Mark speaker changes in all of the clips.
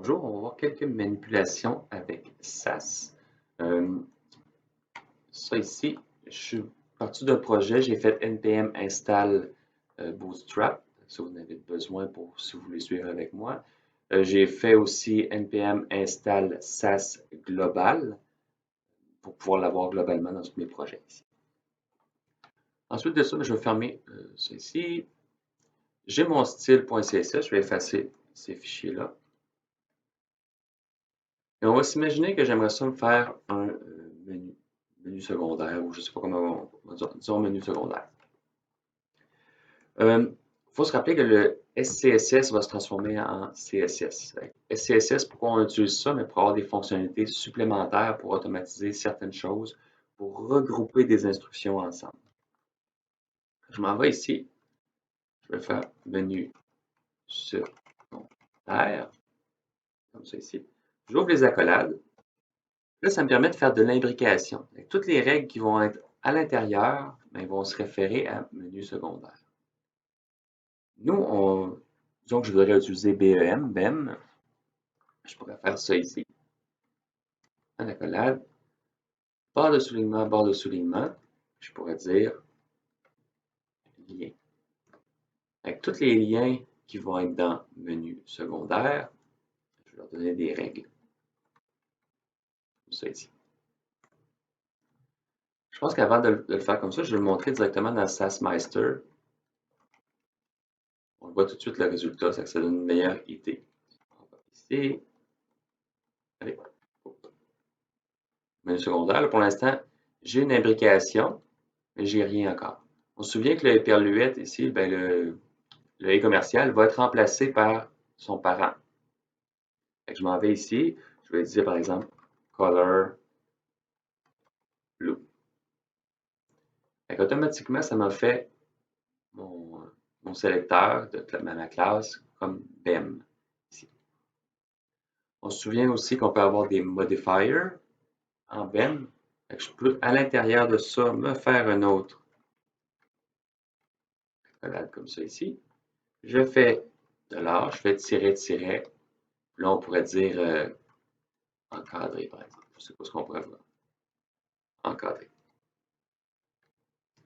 Speaker 1: Bonjour, on va voir quelques manipulations avec SAS. Euh, Ça ici, je suis parti d'un projet, j'ai fait npm install Bootstrap, si vous en avez besoin pour si vous voulez suivre avec moi. J'ai fait aussi npm install SAS global pour pouvoir l'avoir globalement dans tous mes projets ici. Ensuite de ça, je vais fermer ça ici. J'ai mon style.css, je vais effacer ces fichiers-là. Et on va s'imaginer que j'aimerais ça me faire un menu secondaire, ou je ne sais pas comment on va dire, disons menu secondaire. Il faut se rappeler que le SCSS va se transformer en CSS. SCSS, pourquoi on utilise ça? Mais pour avoir des fonctionnalités supplémentaires pour automatiser certaines choses, pour regrouper des instructions ensemble. Je m'en vais ici. Je vais faire menu secondaire, comme ça ici. J'ouvre les accolades. Là, ça me permet de faire de l'imbrication. Toutes les règles qui vont être à l'intérieur vont se référer à menu secondaire. Nous, disons que je voudrais utiliser BEM. Je pourrais faire ça ici. En accolade, barre de soulignement, barre de soulignement. Je pourrais dire lien. Avec tous les liens qui vont être dans menu secondaire, je vais leur donner des règles. Comme ça ici. Je pense qu'avant de le faire comme ça, je vais le montrer directement dans SASMeister. On voit tout de suite le résultat, ça donne une meilleure idée. On va ici. Allez. Menu secondaire, là, pour l'instant, j'ai une imbrication, mais j'ai rien encore. On se souvient que le hyperluette ici, le e-commercial va être remplacé par son parent. Je m'en vais ici, je vais dire par exemple color blue. Automatiquement, ça m'a fait mon sélecteur de ma classe comme BEM. Ici. On se souvient aussi qu'on peut avoir des modifiers en BEM. Je peux à l'intérieur de ça me faire un autre accolade comme ça ici. Je fais $, je fais tiret. Là, on pourrait dire encadré, par exemple. Je ne sais pas ce qu'on pourrait voir. Encadré.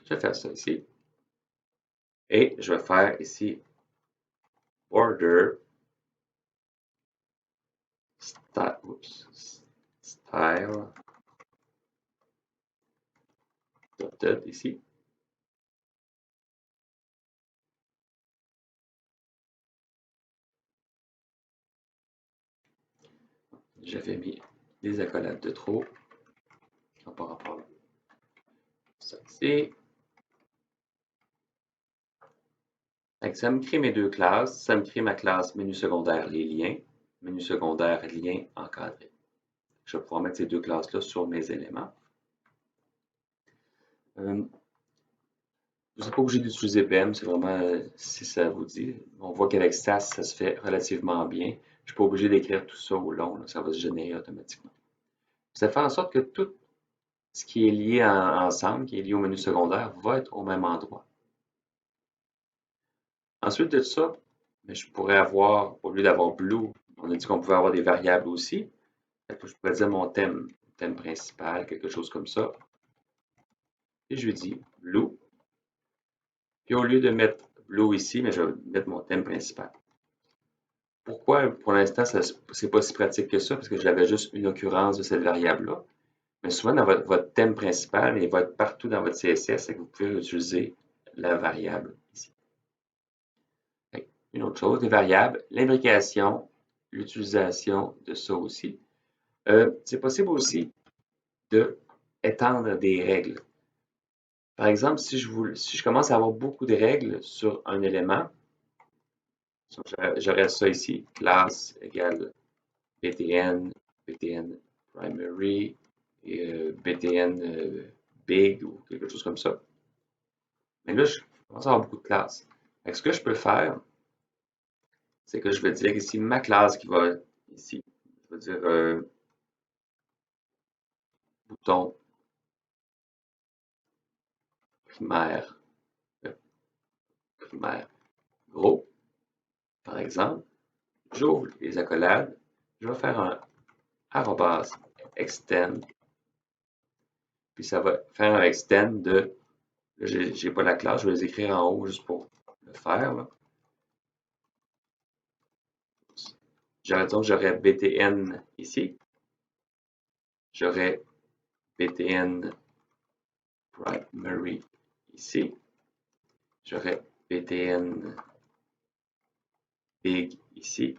Speaker 1: Je vais faire ça ici. Et je vais faire ici border style dotted ici. J'avais mis des accolades de trop. Par rapport à ça ici. Ça me crée mes deux classes. Ça me crée ma classe menu secondaire les liens, menu secondaire lien encadré. Je vais pouvoir mettre ces deux classes-là sur mes éléments. Vous n'êtes pas obligé d'utiliser BEM, c'est vraiment si ça vous dit. On voit qu'avec SAS, ça se fait relativement bien. Je ne suis pas obligé d'écrire tout ça au long, là, ça va se générer automatiquement. Ça fait en sorte que tout ce qui est lié ensemble, qui est lié au menu secondaire, va être au même endroit. Ensuite de ça, je pourrais avoir, au lieu d'avoir blue, on a dit qu'on pouvait avoir des variables aussi. Je pourrais dire mon thème principal, quelque chose comme ça. Et je lui dis blue. Puis au lieu de mettre blue ici, je vais mettre mon thème principal. Pourquoi pour l'instant, ce n'est pas si pratique que ça, parce que j'avais juste une occurrence de cette variable-là. Mais souvent, dans votre thème principal, il va être partout dans votre CSS et que vous pouvez utiliser la variable ici. Une autre chose, les variables, l'imbrication, l'utilisation de ça aussi. C'est possible aussi d'étendre des règles. Par exemple, si je commence à avoir beaucoup de règles sur un élément, j'aurais ça ici, classe égale btn, btn primary, et btn big ou quelque chose comme ça. Mais là, je commence à avoir beaucoup de classes. Donc, ce que je peux faire, c'est que je vais dire ici ma classe qui va ici. Je vais dire bouton primaire, primaire gros, par exemple. J'ouvre les accolades. je vais faire un arrobas extend, puis ça va faire un extend de, là, j'ai pas la classe, je vais les écrire en haut juste pour le faire, là. Donc, j'aurais btn ici, j'aurais btn primary ici, j'aurais btn big ici.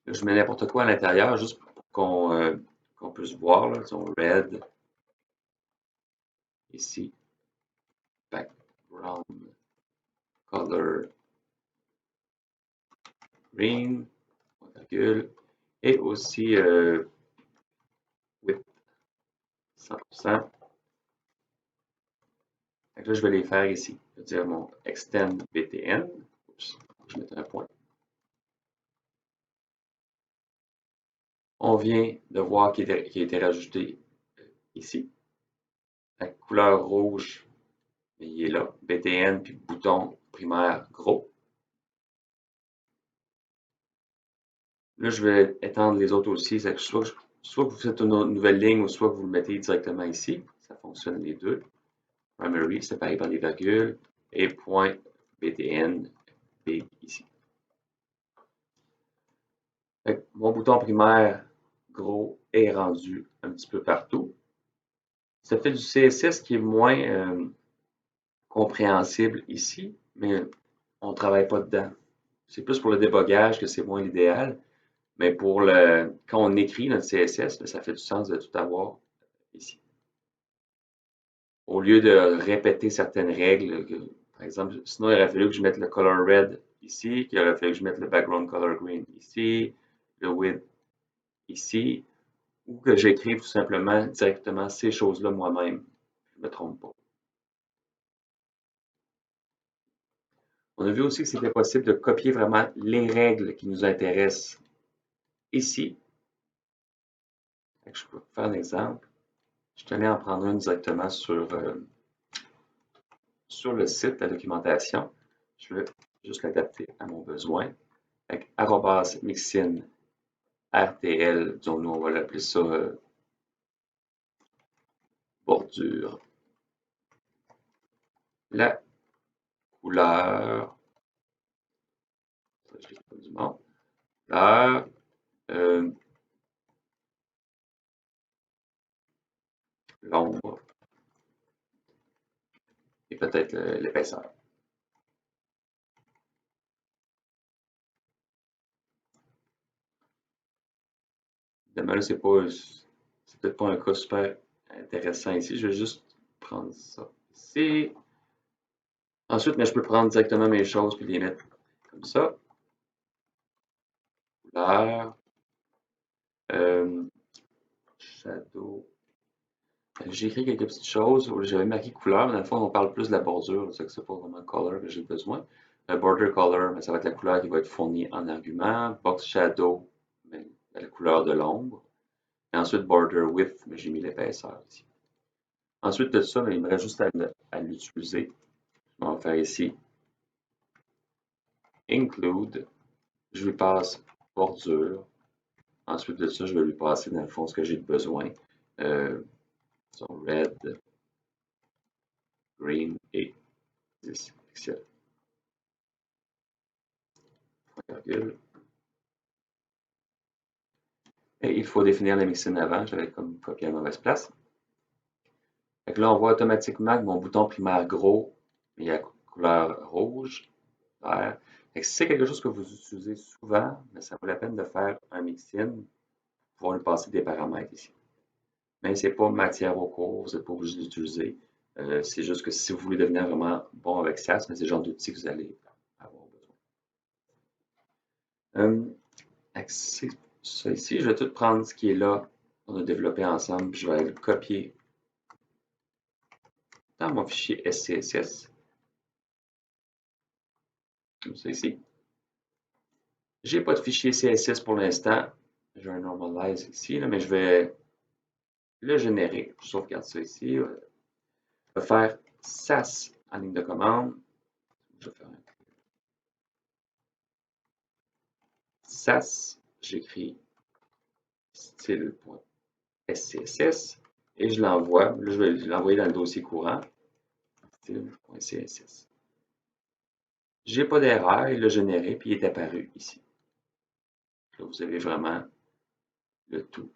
Speaker 1: Là, je mets n'importe quoi à l'intérieur juste pour qu'on puisse voir, là, disons red ici, background color green, virgule, et aussi width 100%. Donc là, je vais les faire ici. Je vais dire mon extend btn. Oups, je vais mettre un point. On vient de voir qu'il a été rajouté ici. La couleur rouge, il est là. btn puis bouton primaire gros. Là, je vais étendre les autres aussi. Soit que vous faites une nouvelle ligne ou soit que vous le mettez directement ici. Ça fonctionne les deux. Primary, séparé par des virgules. Et point btn big ici. Mon bouton primaire gros est rendu un petit peu partout. Ça fait du CSS qui est moins compréhensible ici, mais on ne travaille pas dedans. C'est plus pour le débogage que c'est moins l'idéal. Mais quand on écrit notre CSS, ça fait du sens de tout avoir ici. Au lieu de répéter certaines règles, par exemple, sinon il aurait fallu que je mette le color red ici, qu'il aurait fallu que je mette le background color green ici, le width ici, ou que j'écrive tout simplement directement ces choses-là moi-même. Je ne me trompe pas. On a vu aussi que c'était possible de copier vraiment les règles qui nous intéressent ici. Je peux faire un exemple. Je tenais à en prendre une directement sur le site, la documentation. Je vais juste l'adapter à mon besoin. Avec arrobas mixin RTL, disons nous on va l'appeler ça bordure. La couleur, je l'écris comme du monde, couleur, l'ombre et peut-être l'épaisseur. Évidemment, là, c'est peut-être pas un cas super intéressant ici. Je vais juste prendre ça ici. Ensuite, mais je peux prendre directement mes choses puis les mettre comme ça. Couleur. Shadow. J'ai écrit quelques petites choses où j'avais marqué couleur, mais dans le fond, on parle plus de la bordure, c'est que c'est pas vraiment color que j'ai besoin. Border color, mais ça va être la couleur qui va être fournie en argument. Box shadow, mais la couleur de l'ombre. Et ensuite, border width, mais j'ai mis l'épaisseur ici. Ensuite de ça, il me reste juste à l'utiliser. Je vais en faire ici. Include. Je lui passe bordure. Ensuite de ça, je vais lui passer dans le fond ce que j'ai besoin. Red, green et 10 pixels. Et il faut définir la mixine avant, j'avais comme copié à mauvaise place. Fait que là, on voit automatiquement que mon bouton primaire gros est à couleur rouge, vert. Si c'est quelque chose que vous utilisez souvent, mais ça vaut la peine de faire un mixin pour pouvoir lui passer des paramètres ici. Mais ce n'est pas matière au cours, vous n'êtes pas obligé d'utiliser. C'est juste que si vous voulez devenir vraiment bon avec SAS, c'est le genre d'outil que vous allez avoir besoin. Ça ici, je vais tout prendre ce qui est là, qu'on a développé ensemble, puis je vais le copier dans mon fichier SCSS, comme ça ici. J'ai pas de fichier CSS pour l'instant. J'ai un normalize ici, là, mais je vais le générer. Je sauvegarde ça ici. Je vais faire SAS en ligne de commande. Je vais faire un SAS, j'écris style.scss et je l'envoie. Là, je vais l'envoyer dans le dossier courant, style.css. J'ai pas d'erreur, il l'a généré, puis il est apparu ici. Là, vous avez vraiment le tout